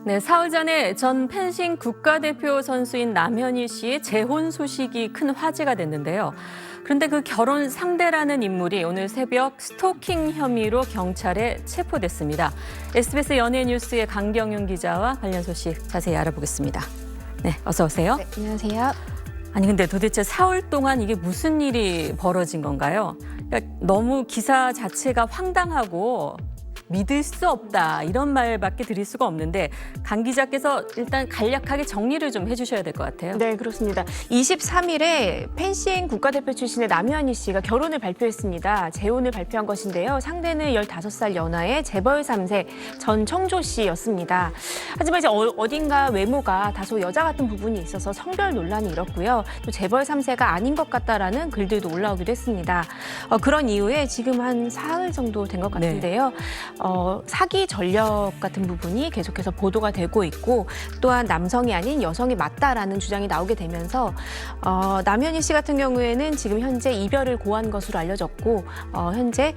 네, 사흘 전에 전 펜싱 국가대표 선수인 남현희 씨의 재혼 소식이 큰 화제가 됐는데요. 그런데 그 결혼 상대라는 인물이 오늘 새벽 스토킹 혐의로 경찰에 체포됐습니다. SBS 연예뉴스의 강경윤 기자와 관련 소식 자세히 알아보겠습니다. 네, 어서 오세요. 네, 안녕하세요. 아니 근데 도대체 사흘 동안 이게 무슨 일이 벌어진 건가요? 그러니까 너무 기사 자체가 황당하고 믿을 수 없다 이런 말밖에 드릴 수가 없는데 강 기자께서 일단 간략하게 정리를 좀 해주셔야 될 것 같아요. 네, 그렇습니다. 23일에 펜싱 국가대표 출신의 남현희 씨가 결혼을 발표했습니다. 재혼을 발표한 것인데요. 상대는 15살 연하의 재벌 3세 전청조 씨였습니다. 하지만 이제 어딘가 외모가 다소 여자 같은 부분이 있어서 성별 논란이 일었고요. 또 재벌 3세가 아닌 것 같다라는 글들도 올라오기도 했습니다. 그런 이후에 지금 한 사흘 정도 된 것 같은데요. 사기 전력 같은 부분이 계속해서 보도가 되고 있고 또한 남성이 아닌 여성이 맞다라는 주장이 나오게 되면서 남현희 씨 같은 경우에는 지금 현재 이별을 고한 것으로 알려졌고 현재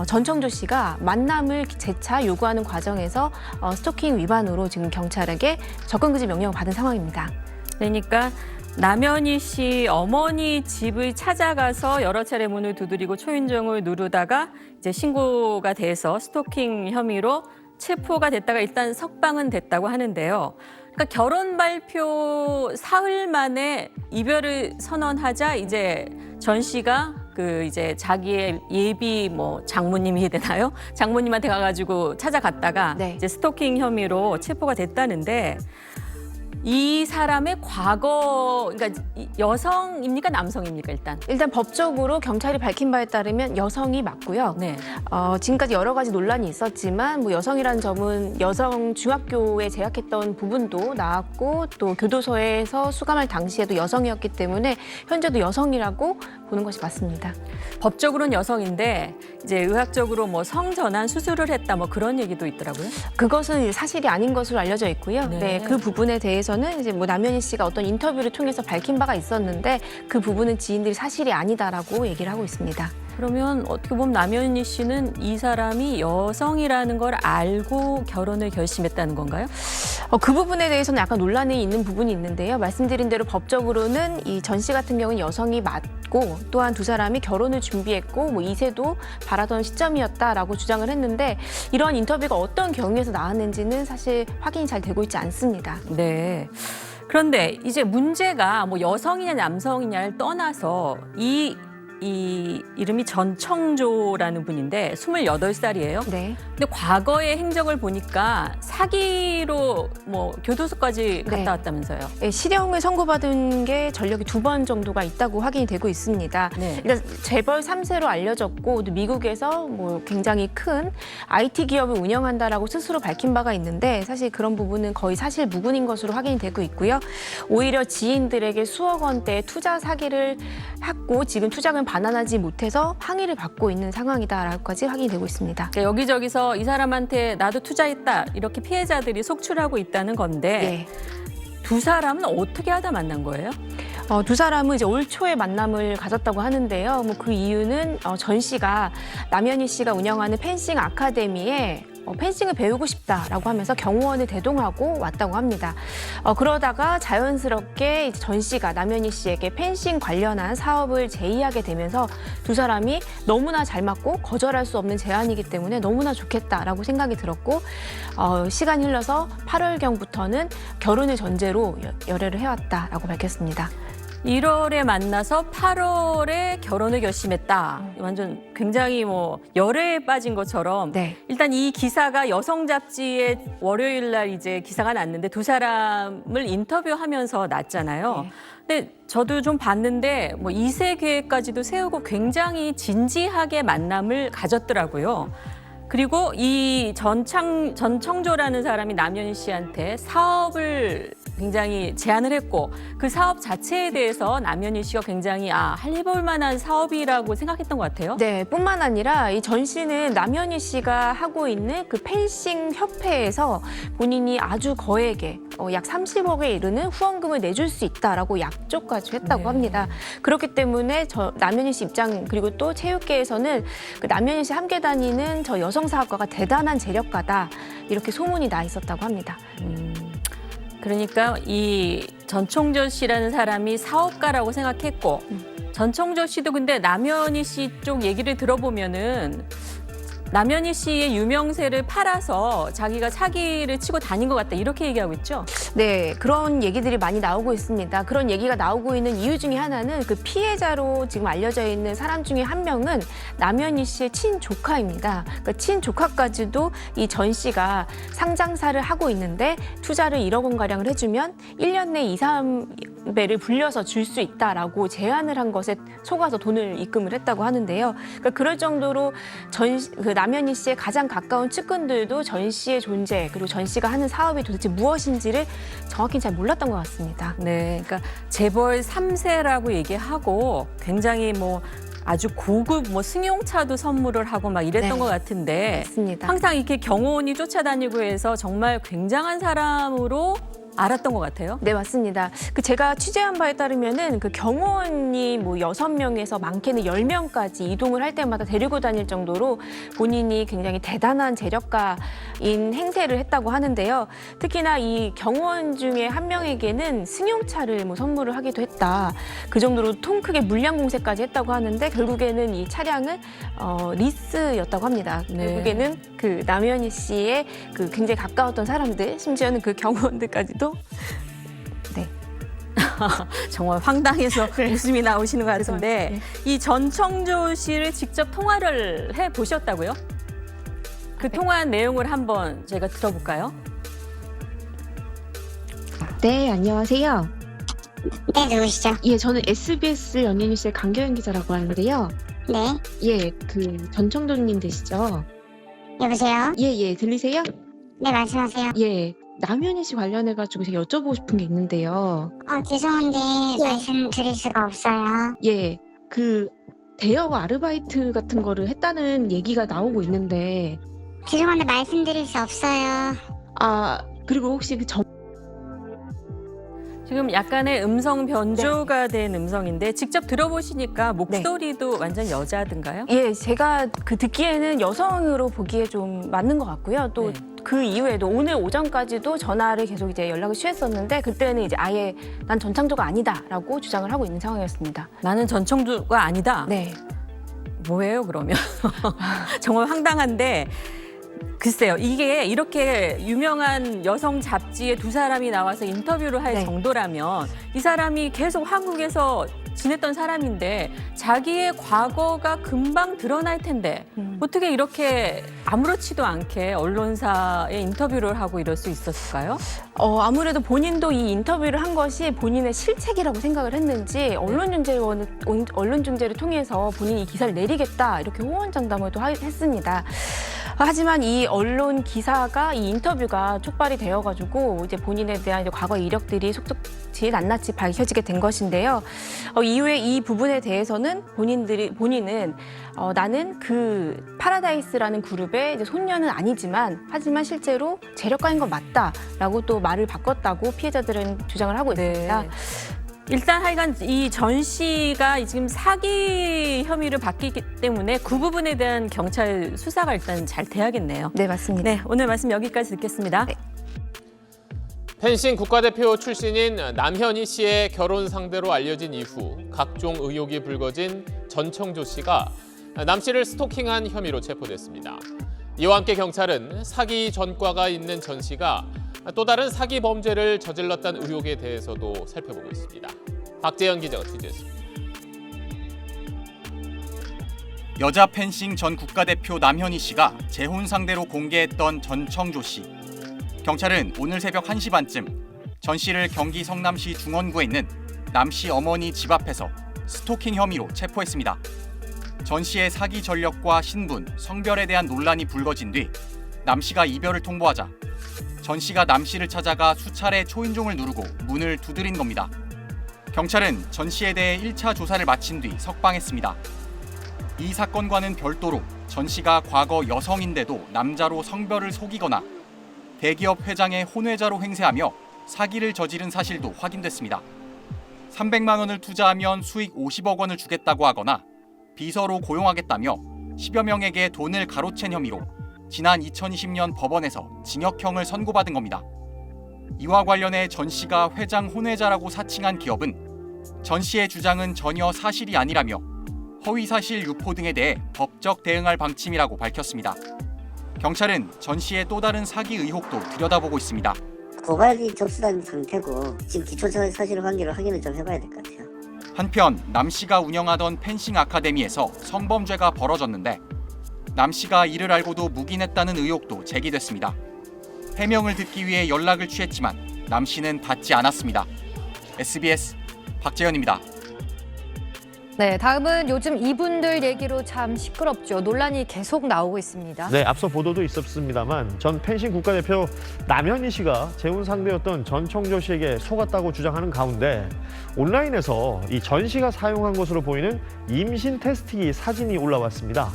전청조 씨가 만남을 재차 요구하는 과정에서 스토킹 위반으로 지금 경찰에게 접근금지 명령을 받은 상황입니다. 그러니까 남현희 씨 어머니 집을 찾아가서 여러 차례 문을 두드리고 초인종을 누르다가 이제 신고가 돼서 스토킹 혐의로 체포가 됐다가 일단 석방은 됐다고 하는데요. 그러니까 결혼 발표 사흘 만에 이별을 선언하자 이제 전 씨가 그 이제 자기의 예비 장모님이 되나요? 장모님한테 가가지고 찾아갔다가 네. 이제 스토킹 혐의로 체포가 됐다는데. 이 사람의 과거, 그러니까 여성입니까, 남성입니까, 일단? 일단 법적으로 경찰이 밝힌 바에 따르면 여성이 맞고요. 네. 지금까지 여러 가지 논란이 있었지만 여성이라는 점은 여성 중학교에 재학했던 부분도 나왔고 또 교도소에서 수감할 당시에도 여성이었기 때문에 현재도 여성이라고 보는 것이 맞습니다. 법적으로는 여성인데 이제 의학적으로 성전환 수술을 했다 그런 얘기도 있더라고요. 그것은 사실이 아닌 것으로 알려져 있고요. 네. 네, 그 부분에 대해서는 이제 남현희 씨가 어떤 인터뷰를 통해서 밝힌 바가 있었는데 그 부분은 지인들이 사실이 아니다라고 얘기를 하고 있습니다. 그러면 어떻게 보면 남현희 씨는 이 사람이 여성이라는 걸 알고 결혼을 결심했다는 건가요? 그 부분에 대해서는 약간 논란이 있는 부분이 있는데요. 말씀드린 대로 법적으로는 이 전 씨 같은 경우는 여성이 맞고 또한 두 사람이 결혼을 준비했고 이세도 바라던 시점이었다라고 주장을 했는데 이러한 인터뷰가 어떤 경위에서 나왔는지는 사실 확인이 잘 되고 있지 않습니다. 네. 그런데 이제 문제가 여성이냐 남성이냐를 떠나서 이 이름이 전청조라는 분인데 28살이에요. 네. 근데 과거의 행적을 보니까 사기로 교도소까지 갔다 네. 왔다면서요. 네, 실형을 선고받은 게 전력이 2번 정도가 있다고 확인이 되고 있습니다. 네. 일단 재벌 3세로 알려졌고 또 미국에서 굉장히 큰 IT 기업을 운영한다라고 스스로 밝힌 바가 있는데 사실 그런 부분은 거의 사실 무근인 것으로 확인이 되고 있고요. 오히려 지인들에게 수억 원대의 투자 사기를 했고 지금 투자금 반환하지 못해서 항의를 받고 있는 상황이다라고까지 확인이 되고 있습니다. 그러니까 여기저기서 이 사람한테 나도 투자했다 이렇게 피해자들이 속출하고 있다는 건데 네. 두 사람은 어떻게 하다 만난 거예요? 두 사람은 이제 올 초에 만남을 가졌다고 하는데요. 그 이유는 전 씨가 남현희 씨가 운영하는 펜싱 아카데미에 펜싱을 배우고 싶다라고 하면서 경호원을 대동하고 왔다고 합니다. 그러다가 자연스럽게 이제 전 씨가 남현희 씨에게 펜싱 관련한 사업을 제의하게 되면서 두 사람이 너무나 잘 맞고 거절할 수 없는 제안이기 때문에 너무나 좋겠다라고 생각이 들었고 시간이 흘러서 8월경부터는 결혼을 전제로 열애를 해왔다라고 밝혔습니다. 1월에 만나서 8월에 결혼을 결심했다. 완전 굉장히 열애에 빠진 것처럼 네. 일단 이 기사가 여성 잡지에 월요일 날 이제 기사가 났는데 두 사람을 인터뷰하면서 났잖아요. 네. 근데 저도 좀 봤는데 2세 계획까지도 세우고 굉장히 진지하게 만남을 가졌더라고요. 그리고 이 전청조라는 사람이 남현희 씨한테 사업을 굉장히 제안을 했고 그 사업 자체에 대해서 남현희 씨가 굉장히 해볼 만한 사업이라고 생각했던 것 같아요. 네, 뿐만 아니라 이 전 씨는 남현희 씨가 하고 있는 그 펜싱 협회에서 본인이 아주 거액의 약 30억에 이르는 후원금을 내줄 수 있다라고 약조까지 했다고 네. 합니다. 그렇기 때문에 남현희 씨 입장 그리고 또 체육계에서는 그 남현희 씨 함께 다니는 저 여성 사업가가 대단한 재력가다 이렇게 소문이 나 있었다고 합니다. 그러니까 이 전총조 씨라는 사람이 사업가라고 생각했고 전총조 씨도 근데 남현희 씨 쪽 얘기를 들어보면은 남현희 씨의 유명세를 팔아서 자기가 사기를 치고 다닌 것 같다 이렇게 얘기하고 있죠? 네, 그런 얘기들이 많이 나오고 있습니다. 그런 얘기가 나오고 있는 이유 중에 하나는 그 피해자로 지금 알려져 있는 사람 중에 한 명은 남현희 씨의 친조카입니다. 그러니까 친조카까지도 이 전 씨가 상장사를 하고 있는데 투자를 1억 원가량을 해주면 1년 내 2, 3배를 불려서 줄 수 있다라고 제안을 한 것에 속아서 돈을 입금을 했다고 하는데요. 그러니까 그럴 정도로 남현희 씨의 가장 가까운 측근들도 전 씨의 존재 그리고 전 씨가 하는 사업이 도대체 무엇인지를 정확히 잘 몰랐던 것 같습니다. 네, 그러니까 재벌 3세라고 얘기하고 굉장히 아주 고급 승용차도 선물을 하고 막 이랬던 네. 것 같은데 맞습니다. 항상 이렇게 경호원이 쫓아다니고 해서 정말 굉장한 사람으로 알았던 것 같아요. 네, 맞습니다. 제가 취재한 바에 따르면은 그 경호원이 6명에서 많게는 10명까지 이동을 할 때마다 데리고 다닐 정도로 본인이 굉장히 대단한 재력가인 행세를 했다고 하는데요. 특히나 이 경호원 중에 한 명에게는 승용차를 선물을 하기도 했다. 그 정도로 통 크게 물량 공세까지 했다고 하는데 결국에는 이 차량은 리스였다고 합니다. 네. 결국에는 그 남현희 씨의 그 굉장히 가까웠던 사람들, 심지어는 그 경호원들까지도 네. 정말 황당해서 웃음이 나오시는 것 같은데 네. 이 전청조 씨를 직접 통화를 해보셨다고요? 그 통화한 내용을 한번 저희가 들어볼까요? 네, 안녕하세요. 네, 누구시죠? 예, 저는 SBS 연예뉴스의 강경연 기자라고 하는데요. 네, 예, 그 전청조님 되시죠? 여보세요? 예, 들리세요? 네, 말씀하세요. 예, 남현희 씨 관련해가지고 제가 여쭤보고 싶은 게 있는데요. 죄송한데 말씀드릴 수가 없어요. 예, 그 대여 아르바이트 같은 거를 했다는 얘기가 나오고 있는데, 죄송한데 말씀드릴 수 없어요. 그리고 혹시 그 지금 약간의 음성 변조가 된 음성인데 직접 들어보시니까 목소리도 완전 여자든가요? 예, 제가 듣기에는 여성으로 보기에 좀 맞는 것 같고요. 또 그 이후에도 오늘 오전까지도 전화를 계속 이제 연락을 취했었는데 그때는 이제 아예 난 전창조가 아니다라고 주장을 하고 있는 상황이었습니다. 나는 전청조가 아니다. 네. 뭐예요 그러면? 정말 황당한데 글쎄요. 이게 이렇게 유명한 여성 잡지에 두 사람이 나와서 인터뷰를 할 네. 정도라면 이 사람이 계속 한국에서 지냈던 사람인데 자기의 과거가 금방 드러날 텐데 어떻게 이렇게 아무렇지도 않게 언론사에 인터뷰를 하고 이럴 수 있었을까요? 아무래도 본인도 이 인터뷰를 한 것이 본인의 실책이라고 생각을 했는지 언론중재를 통해서 본인이 이 기사를 내리겠다 이렇게 호언장담을 또 했습니다. 하지만 이 언론 기사가 이 인터뷰가 촉발이 되어가지고 이제 본인에 대한 이제 과거 이력들이 속속지 낱낱이 밝혀지게 된 것인데요. 이후에 이 부분에 대해서는 본인은 나는 그 파라다이스라는 그룹의 이제 손녀는 아니지만 하지만 실제로 재력가인 건 맞다라고 또 말을 바꿨다고 피해자들은 주장을 하고 있습니다. 네. 일단 하여간 이 전 씨가 지금 사기 혐의를 받기 때문에 그 부분에 대한 경찰 수사가 일단 잘 돼야겠네요. 네, 맞습니다. 네, 오늘 말씀 여기까지 듣겠습니다. 네. 펜싱 국가대표 출신인 남현희 씨의 결혼 상대로 알려진 이후 각종 의혹이 불거진 전청조 씨가 남 씨를 스토킹한 혐의로 체포됐습니다. 이와 함께 경찰은 사기 전과가 있는 전 씨가 또 다른 사기 범죄를 저질렀다는 의혹에 대해서도 살펴보고 있습니다. 박재현 기자가 취재했습니다. 여자 펜싱 전 국가대표 남현희 씨가 재혼 상대로 공개했던 전청조 씨. 경찰은 오늘 새벽 1시 반쯤 전 씨를 경기 성남시 중원구에 있는 남 씨 어머니 집 앞에서 스토킹 혐의로 체포했습니다. 전 씨의 사기 전력과 신분, 성별에 대한 논란이 불거진 뒤 남 씨가 이별을 통보하자 전 씨가 남 씨를 찾아가 수차례 초인종을 누르고 문을 두드린 겁니다. 경찰은 전 씨에 대해 1차 조사를 마친 뒤 석방했습니다. 이 사건과는 별도로 전 씨가 과거 여성인데도 남자로 성별을 속이거나 대기업 회장의 혼외자로 행세하며 사기를 저지른 사실도 확인됐습니다. 300만 원을 투자하면 수익 50억 원을 주겠다고 하거나 비서로 고용하겠다며 10여 명에게 돈을 가로챈 혐의로 지난 2020년 법원에서 징역형을 선고받은 겁니다. 이와 관련해 전 씨가 회장 혼외자라고 사칭한 기업은 전 씨의 주장은 전혀 사실이 아니라며 허위사실 유포 등에 대해 법적 대응할 방침이라고 밝혔습니다. 경찰은 전 씨의 또 다른 사기 의혹도 들여다보고 있습니다. 고발이 접수된 상태고 지금 기초 사실관계를 확인을 좀 해봐야 될 것 같아요. 한편 남 씨가 운영하던 펜싱 아카데미에서 성범죄가 벌어졌는데 남 씨가 이를 알고도 묵인했다는 의혹도 제기됐습니다. 해명을 듣기 위해 연락을 취했지만 남 씨는 받지 않았습니다. SBS 박재현입니다. 네, 다음은 요즘 이분들 얘기로 참 시끄럽죠. 논란이 계속 나오고 있습니다. 네, 앞서 보도도 있었습니다만 전 펜싱 국가대표 남현희 씨가 재혼 상대였던 전청조 씨에게 속았다고 주장하는 가운데 온라인에서 이 전 씨가 사용한 것으로 보이는 임신 테스트기 사진이 올라왔습니다.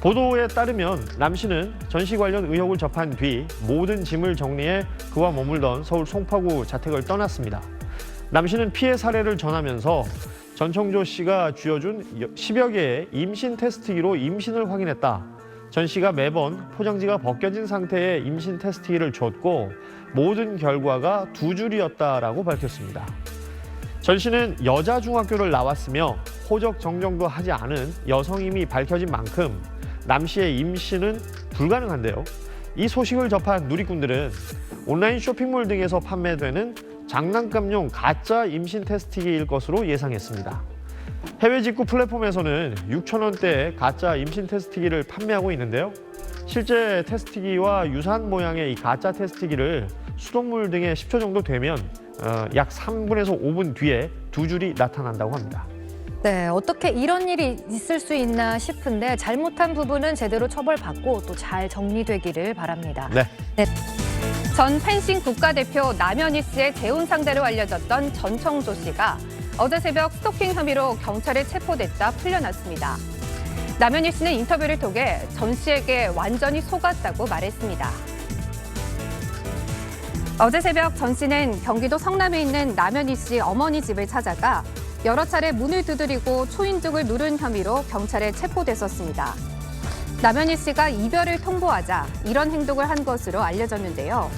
보도에 따르면 남 씨는 전 씨 관련 의혹을 접한 뒤 모든 짐을 정리해 그와 머물던 서울 송파구 자택을 떠났습니다. 남 씨는 피해 사례를 전하면서 전청조 씨가 쥐어준 10여 개의 임신 테스트기로 임신을 확인했다. 전 씨가 매번 포장지가 벗겨진 상태의 임신 테스트기를 줬고 모든 결과가 두 줄이었다라고 밝혔습니다. 전 씨는 여자 중학교를 나왔으며 호적 정정도 하지 않은 여성임이 밝혀진 만큼 남 씨의 임신은 불가능한데요. 이 소식을 접한 누리꾼들은 온라인 쇼핑몰 등에서 판매되는 장난감용 가짜 임신 테스트기일 것으로 예상했습니다. 해외 직구 플랫폼에서는 6,000원대의 가짜 임신 테스트기를 판매하고 있는데요. 실제 테스트기와 유사한 모양의 이 가짜 테스트기를 수돗물 등에 10초 정도 되면 약 3분에서 5분 뒤에 두 줄이 나타난다고 합니다. 네, 어떻게 이런 일이 있을 수 있나 싶은데 잘못한 부분은 제대로 처벌받고 또 잘 정리되기를 바랍니다. 네. 전 펜싱 국가대표 남현희 씨의 재혼 상대로 알려졌던 전청조 씨가 어제 새벽 스토킹 혐의로 경찰에 체포됐다 풀려났습니다. 남현희 씨는 인터뷰를 통해 전 씨에게 완전히 속았다고 말했습니다. 어제 새벽 전 씨는 경기도 성남에 있는 남현희 씨 어머니 집을 찾아가 여러 차례 문을 두드리고 초인종을 누른 혐의로 경찰에 체포됐었습니다. 남현희 씨가 이별을 통보하자 이런 행동을 한 것으로 알려졌는데요.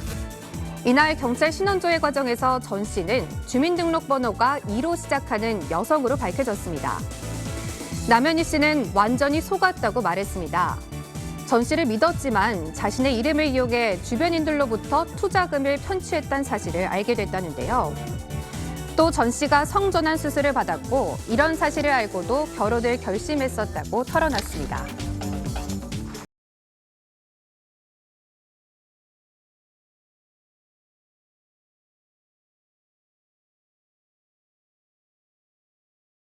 이날 경찰 신원조회 과정에서 전 씨는 주민등록번호가 2로 시작하는 여성으로 밝혀졌습니다. 남현희 씨는 완전히 속았다고 말했습니다. 전 씨를 믿었지만 자신의 이름을 이용해 주변인들로부터 투자금을 편취했다는 사실을 알게 됐다는데요. 또 전 씨가 성전환 수술을 받았고 이런 사실을 알고도 결혼을 결심했었다고 털어놨습니다.